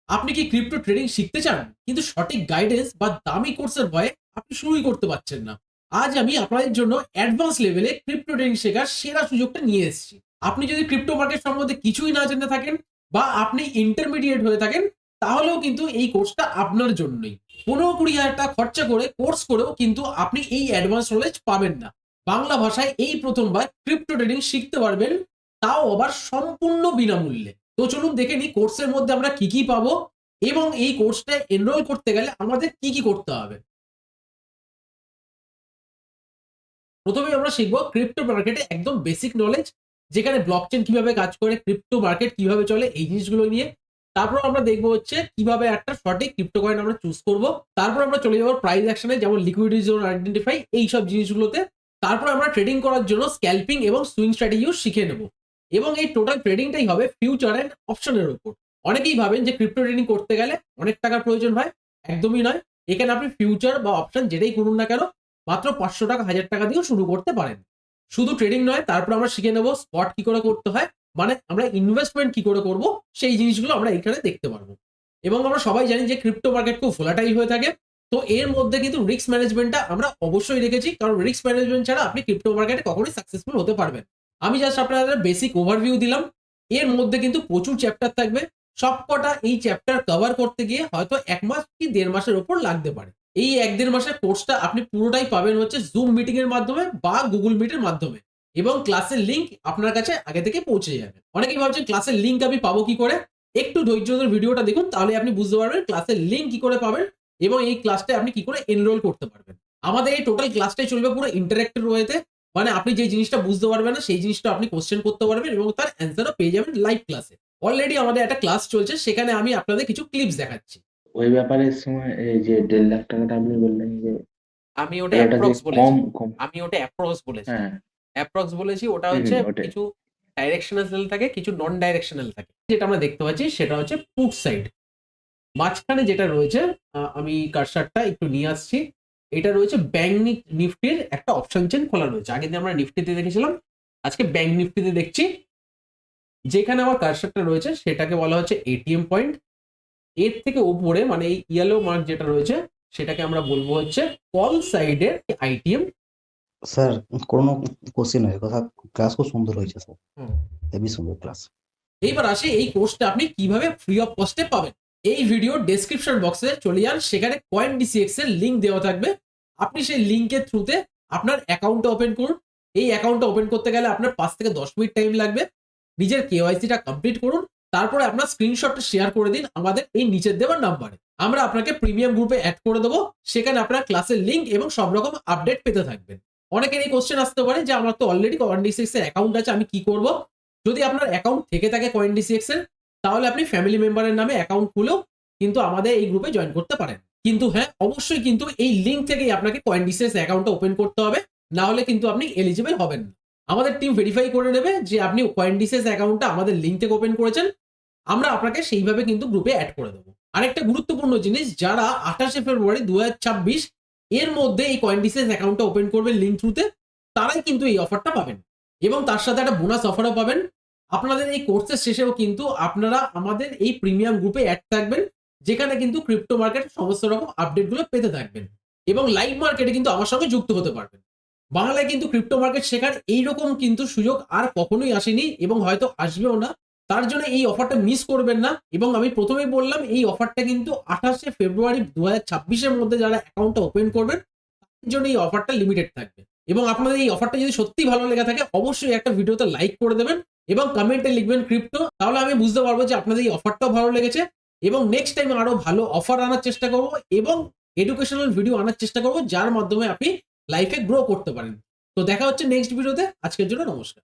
আপনি কি crypto trading শিখতে চান কিন্তু সঠিক গাইডেন্স বা দামি কোর্সের ভয়ে আপনি শুরুই করতে পারছেন না? আজ আমি আপনাদের জন্য অ্যাডভান্স লেভেলে ক্রিপ্টো ট্রেডিং শেখার সেরা সুযোগটা নিয়ে এসেছি। আপনি যদি ক্রিপ্টো মার্কেট সম্বন্ধে কিছুই না জেনে থাকেন বা আপনি ইন্টারমিডিয়েট হয়ে থাকেন, তাহলেও কিন্তু এই কোর্সটা আপনার জন্যই। 15-20 হাজার টাকা খরচা করে কোর্স করেও কিন্তু আপনি এই অ্যাডভান্স নলেজ পাবেন না। বাংলা ভাষায় এই প্রথমবার ক্রিপ্টো ট্রেডিং শিখতে পারবেন, তাও আবার সম্পূর্ণ বিনামূল্যে। তো চলুন দেখে নিই কোর্সের মধ্যে আমরা কি কি পাবো এবং এই কোর্সটা এনরোল করতে গেলে আমাদের কি কি করতে হবে। প্রথমে আমরা শিখবো ক্রিপ্টো মার্কেটে একদম বেসিক নলেজ, যেখানে ব্লকচেন কিভাবে কাজ করে, ক্রিপ্টো মার্কেট কিভাবে চলে, এই জিনিসগুলো নিয়ে। তারপর আমরা দেখবো হচ্ছে কিভাবে একটা সঠিক ক্রিপ্টো কয়েন আমরা চুজ করব। তারপর আমরা চলে যাবো প্রাইস অ্যাকশনে, যেমন লিকুইডিটি জোন আইডেন্টিফাই, এই সব জিনিসগুলোতে। তারপর আমরা ট্রেডিং করার জন্য স্ক্যাল্পিং এবং সুইং স্ট্র্যাটেজিও শিখে নেব। এবং এই টোটাল ট্রেডিংটাই হবে ফিউচার অ্যান্ড অপশনের উপর। অনেকেই ভাবেন যে ক্রিপ্টো ট্রেডিং করতে গেলে অনেক টাকার প্রয়োজন হয়। একদমই নয়। এখানে আপনি ফিউচার বা অপশন যেটাই করুন না কেন, মাত্র 500 টাকা 1000 টাকা দিয়েও শুরু করতে পারেন। শুধু ট্রেডিং নয়, তারপর আমরা শিখে নেব স্পট কি করে করতে হয়, মানে আমরা ইনভেস্টমেন্ট কি করে করব, সেই জিনিসগুলো আমরা এখানে দেখতে পারবো। এবং আমরা সবাই জানি যে ক্রিপ্টো মার্কেট খুব ভোলাটাইল হয়ে থাকে। তো এর মধ্যে কিন্তু রিস্ক ম্যানেজমেন্টটা আমরা অবশ্যই রেখেছি, কারণ রিস্ক ম্যানেজমেন্ট ছাড়া আপনি ক্রিপ্টো মার্কেটে কখনোই সাকসেসফুল হতে পারবেন। আমি জাস্ট আপনাদের বেসিক ওভারভিউ দিলাম। এর মধ্যে কিন্তু প্রচুর চ্যাপ্টার থাকবে। সবকটা এই চ্যাপ্টার কভার করতে গিয়ে হয়তো 1 মাস কি 1.5 মাসের উপর লাগতে পারে। এই 1-1.5 মাসের কোর্সটা আপনি পুরোটাই পাবেন হচ্ছে জুম মিটিং এর মাধ্যমে বা গুগল মিটের মাধ্যমে, এবং ক্লাসের লিংক আপনার কাছে আগে থেকে পৌঁছে যাবে। অনেকেই ভাবছেন ক্লাসের লিংক আমি পাবো কি করে। একটু ধৈর্য ধরে ভিডিওটা দেখুন, তাহলে আপনি বুঝতে পারবেন ক্লাসের লিংক কি করে পাবেন এবং এই ক্লাসটায় আপনি কি করে এনরোল করতে পারবেন। আমাদের এই টোটাল ক্লাসটাই চলবে পুরো ইন্টারেক্টিভ ওয়েতে, মানে আপনি যে জিনিসটা বুঝতে পারবেন না সেই জিনিসটা আপনি কোশ্চেন করতে পারবেন এবং তার অ্যান্সারও পেয়ে যাবেন লাইভ ক্লাসে। অলরেডি আমাদের একটা ক্লাস চলছে, সেখানে আমি আপনাদের কিছু ক্লিপস দেখাচ্ছি। ওই ব্যাপারের সময় এই যে 1.5 লাখ টাকাটা আপনি বললেন যে আমি ওটা তাহলে ওটা কি অ্যাপ্রক্স বলেছি। কম কম? আমি ওটা অ্যাপ্রক্স বলেছি। হ্যাঁ। অ্যাপ্রক্স বলেছি, ওটা হচ্ছে ওটাই। কিছু ডাইরেকশনাল থাকে, কিছু নন ডাইরেকশনাল থাকে। যেটা আমরা দেখতে পাচ্ছি সেটা হচ্ছে পুট সাইড। মাঝখানে যেটা রয়েছে, আমি কার্সারটা একটু নিয়ে আসছি। এটা রয়েছে ব্যাংক নিফটির একটা অপশন চেন খোলা রয়েছে। আগে দিয়ে আমরা নিফটিতে দেখেছিলাম, আজকে ব্যাংক নিফটিতে দেখছি। যেখানে আমার কার্সারটা রয়েছে সেটাকে বলা হচ্ছে এটিএম পয়েন্ট। এর থেকে উপরে মানে এই ইয়েলো মার্ক যেটা রয়েছে, সেটাকে আমরা বলবো হচ্ছে কল সাইডের আইটিএম। স্যার, কোনো কোশ্চেন নয়, কথা ক্লাস খুব সুন্দর হয়েছে স্যার, হেভি সুন্দর ক্লাস। এইবার আসি এই কোর্সটা আপনি কিভাবে ফ্রি অফ কস্টে পাবেন। এই ভিডিও ডেসক্রিপশন বক্সে চলে যান, সেখানে কয়েন ডিসিএক্স এর লিঙ্ক দেওয়া থাকবে। আপনি সেই লিঙ্কের থ্রুতে আপনার অ্যাকাউন্টটা ওপেন করুন। এই অ্যাকাউন্টটা ওপেন করতে গেলে আপনার 5 থেকে 10 মিনিট টাইম লাগবে। নিজের কেওয়াইসিটা কমপ্লিট করুন। তারপরে আপনার স্ক্রিনশটটা শেয়ার করে দিন আমাদের এই নিচের দেওয়ার নাম্বারে। আমরা আপনাকে প্রিমিয়াম গ্রুপে অ্যাড করে দেবো। সেখানে আপনার ক্লাসের লিঙ্ক এবং সব রকম আপডেট পেতে থাকবেন। অনেকের এই কোশ্চেন আসতে পারে যে আমার তো অলরেডি কয়েন ডিসিএক্স এর অ্যাকাউন্ট আছে, আমি কি করব। যদি আপনার অ্যাকাউন্ট থেকে থাকে কয়েন ডিসিএক্স এর, তাহলে আপনি ফ্যামিলি মেম্বারের নামে অ্যাকাউন্ট খুলেও কিন্তু আমাদের এই গ্রুপে জয়েন করতে পারেন। কিন্তু হ্যাঁ, অবশ্যই কিন্তু এই লিঙ্ক থেকেই আপনাকে কয়েন ডিসিএক্স অ্যাকাউন্টটা ওপেন করতে হবে, না হলে কিন্তু আপনি এলিজিবল হবেন না। আমাদের টিম ভেরিফাই করে নেবে যে আপনি কয়েন ডিসিএক্স অ্যাকাউন্টটা আমাদের লিঙ্ক থেকে ওপেন করেছেন। আমরা আপনাকে সেইভাবে কিন্তু গ্রুপে অ্যাড করে দেবো। আরেকটা গুরুত্বপূর্ণ জিনিস, যারা 28শে ফেব্রুয়ারি 2026 এর মধ্যে এই কয়েন ডিসিএক্স অ্যাকাউন্টটা ওপেন করবেন লিঙ্ক থ্রুতে, তারাই কিন্তু এই অফারটা পাবেন এবং তার সাথে একটা বোনাস অফারও পাবেন। আপনাদের এই কোর্সের শেষেও কিন্তু আপনারা আমাদের এই প্রিমিয়াম গ্রুপে অ্যাড থাকবেন, যেখানে কিন্তু ক্রিপ্টো মার্কেটের সমস্ত রকম আপডেটগুলো পেতে থাকবেন এবং লাইভ মার্কেটে কিন্তু আমার সঙ্গে যুক্ত হতে পারবেন। বাংলায় কিন্তু ক্রিপ্টো মার্কেট শেখার এইরকম কিন্তু সুযোগ আর কখনোই আসেনি এবং হয়তো আসবেও না। তার জন্য এই অফারটা মিস করবেন না। এবং আমি প্রথমেই বললাম এই অফারটা কিন্তু 28শে ফেব্রুয়ারি 2026-এর মধ্যে যারা অ্যাকাউন্টটা ওপেন করবেন, তাদের জন্য এই অফারটা লিমিটেড থাকবে। এবং আপনাদের এই অফারটা যদি সত্যি ভালো লেগে থাকে, অবশ্যই একটা ভিডিওতে লাইক করে দেবেন এবং কমেন্টে লিখবেন ক্রিপ্টো। তাহলে আমি বুঝতে পারবো যে আপনাদের এই অফারটাও ভালো লেগেছে এবং নেক্সট টাইম আরো ভালো অফার আনার চেষ্টা করব এবং এডুকেশনাল ভিডিও আনার চেষ্টা করব, যার মাধ্যমে আপনি লাইফে গ্রো করতে পারেন। তো দেখা হচ্ছে নেক্সট ভিডিওতে। আজকের জন্য নমস্কার।